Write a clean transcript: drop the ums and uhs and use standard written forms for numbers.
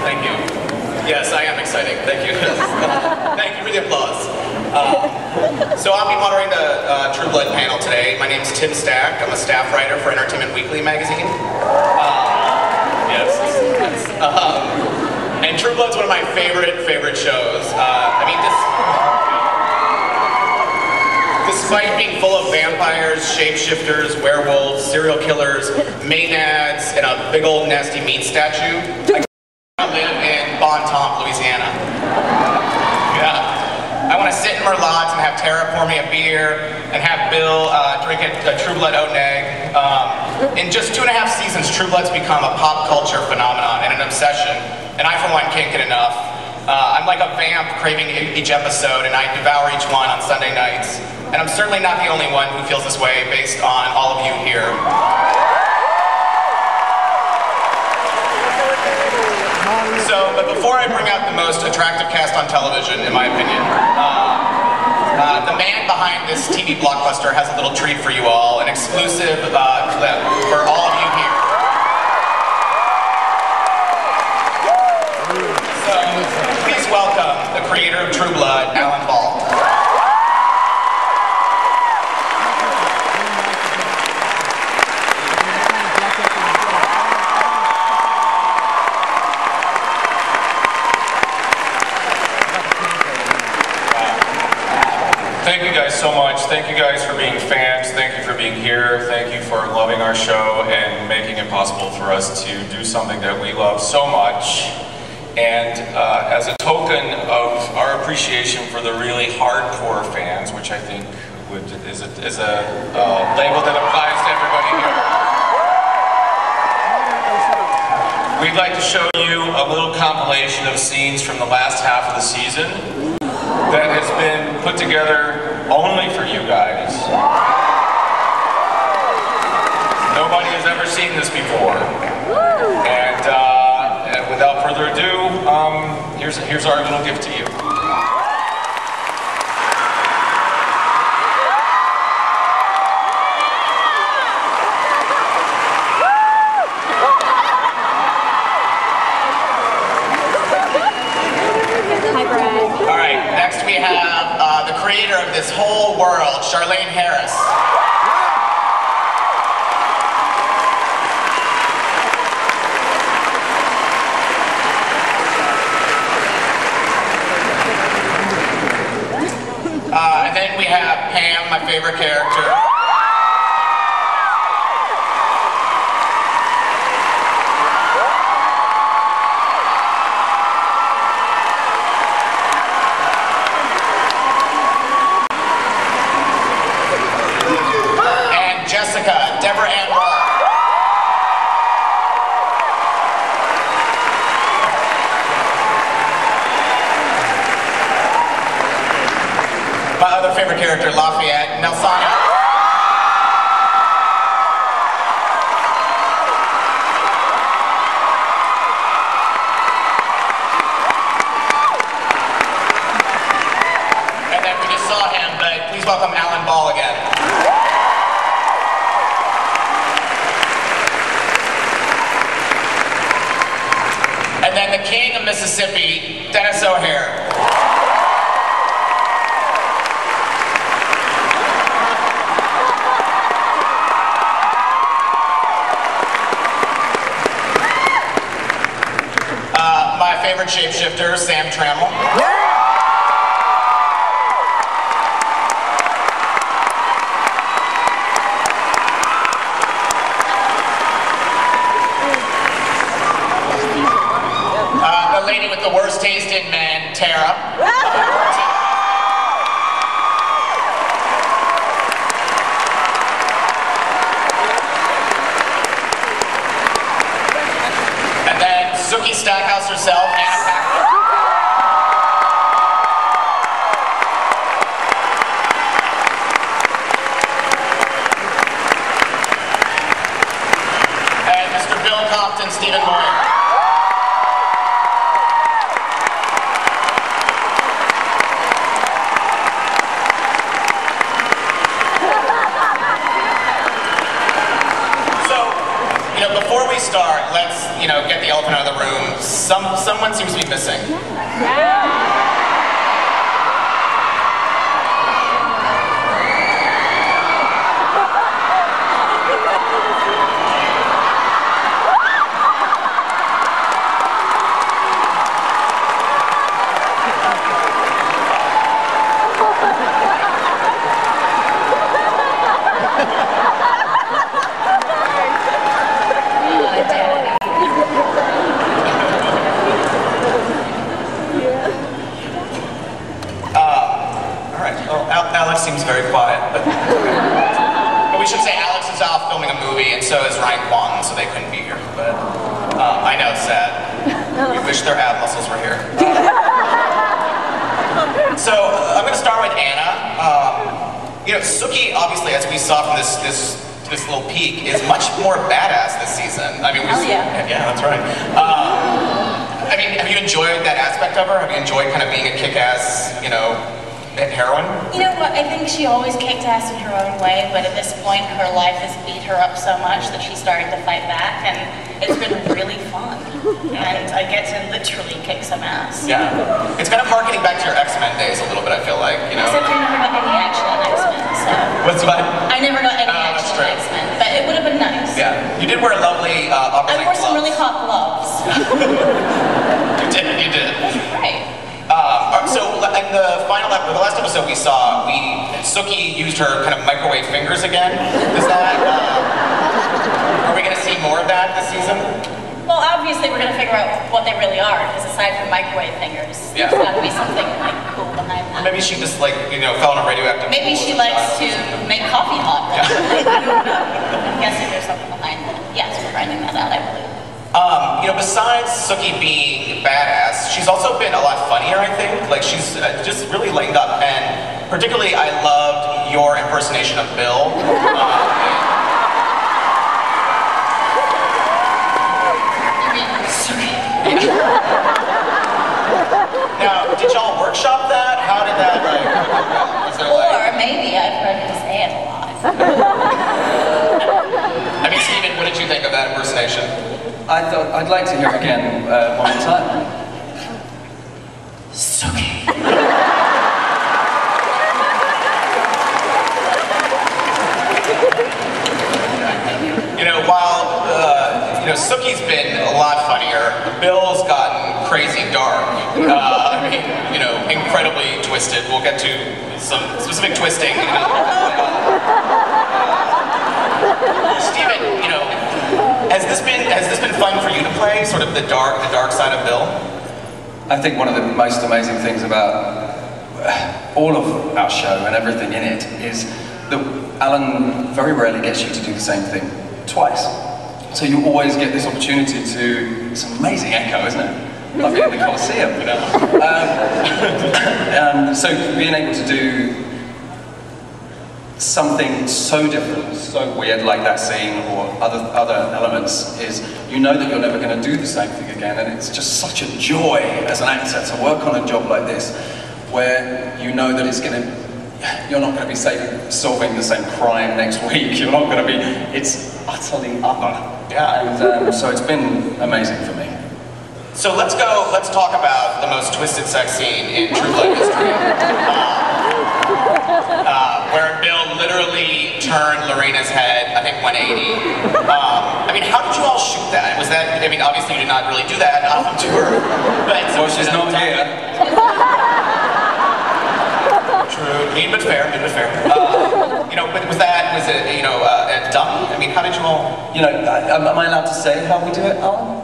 Thank you. Yes, I am exciting. Thank you. Thank you for the applause. So I'll be moderating the True Blood panel today. My name is Tim Stack. I'm a staff writer for Entertainment Weekly magazine. Yes. And True Blood's one of my favorite shows. I mean, despite being full of vampires, shapeshifters, werewolves, serial killers, maenads, and a big old nasty meat statue, I live in Bon Temps, Louisiana. Yeah. I want to sit in Merlot's and have Tara pour me a beer and have Bill drink a True Blood oat and egg. In just 2.5 seasons, True Blood's become a pop culture phenomenon and an obsession, and I for one can't get enough. I'm like a vamp craving each episode, and I devour each one on Sunday nights. And I'm certainly not the only one who feels this way based on all of you here. So, but before I bring out the most attractive cast on television, in my opinion, the man behind this TV blockbuster has a little treat for you all, an exclusive clip for all of you here. So, please welcome the creator of True Blood, Alan Ball. Thank you guys so much. Thank you guys for being fans. Thank you for being here. Thank you for loving our show and making it possible for us to do something that we love so much. And as a token of our appreciation for the really hardcore fans, which I think is a label that applies to everybody here, we'd like to show you a little compilation of scenes from the last half of the season that has been put together only for you guys. Nobody has ever seen this before. And without further ado, here's our little gift to you. Next we have the creator of this whole world, Charlene Harris. And then we have Pam, my favorite character. My other favorite character, Lafayette, Nelsana. And then we just saw him, but please welcome Alan Ball again. And then the king of Mississippi, Dennis O'Hare. My favorite shapeshifter, Sam Trammell. The lady with the worst taste in men, Tara. And then Sookie Stackhouse herself, Anna Paquin. And Mr. Bill Compton, Stephen Moyer. Before before we start, let's, get the elephant out of the room. Someone seems to be missing. Alex seems very quiet, but we should say Alex is off filming a movie, and so is Ryan Kwan, so they couldn't be here. But I know it's sad. We wish their ab muscles were here. So I'm going to start with Anna. Suki, obviously, as we saw from this little peek, is much more badass this season. I mean, yeah, that's right. Have you enjoyed that aspect of her? Have you enjoyed kind of being a kick-ass, heroine? You know what, I think she always kicked ass in her own way, but at this point her life has beat her up so much that she's starting to fight back, and it's been really fun. And I get to literally kick some ass. Yeah. It's kind of harkening back to your X-Men days a little bit, I feel like, Except I never got any action in X-Men, so... What's what? I never got any action in X-Men, but it would have been nice. Yeah. You did wear a lovely I wore some really hot gloves. You did. Right. So in the last episode we saw, Suki used her kind of microwave fingers again. Is that, are we going to see more of that this season? Well, obviously we're going to figure out what they really are, because aside from microwave fingers, there's got to be something cool behind that. Maybe she just fell in a radioactive pool. Maybe she likes to make coffee hot. Yeah. I'm guessing there's something behind that. Yes, we're finding that out, I believe. Besides Suki being badass, she's also been a lot funnier, I think. Like, she's just really lightened up, and particularly I loved your impersonation of Bill. Now, did y'all workshop that? How did that, Or maybe I've heard him say it a lot. Steven, what did you think of that impersonation? I thought I'd like to hear it again one more time. Suki. While Suki's been a lot funnier, Bill's gotten crazy dark. Incredibly twisted. We'll get to some specific twisting. Steven, has this been fun for you to play? Sort of the dark side of Bill? I think one of the most amazing things about all of our show and everything in it is that Alan very rarely gets you to do the same thing twice. So you always get this opportunity to, it's an amazing echo, isn't it? Like being in the Colosseum. So being able to do something so different, so weird like that scene or other elements is, you know that you're never going to do the same thing again, and it's just such a joy as an actor to work on a job like this where you know that you're not going to be solving the same crime next week. You're not going to be, it's utterly other. Yeah. And so it's been amazing for me. So let's talk about the most twisted sex scene in True Blood history. Where Bill literally turned Lorena's head, I think 180. How did you all shoot that? Was that, obviously you did not really do that on tour. But well, she's not here. True, mean but fair, was it dumb? How did you all? Am I allowed to say how we do it, Alan?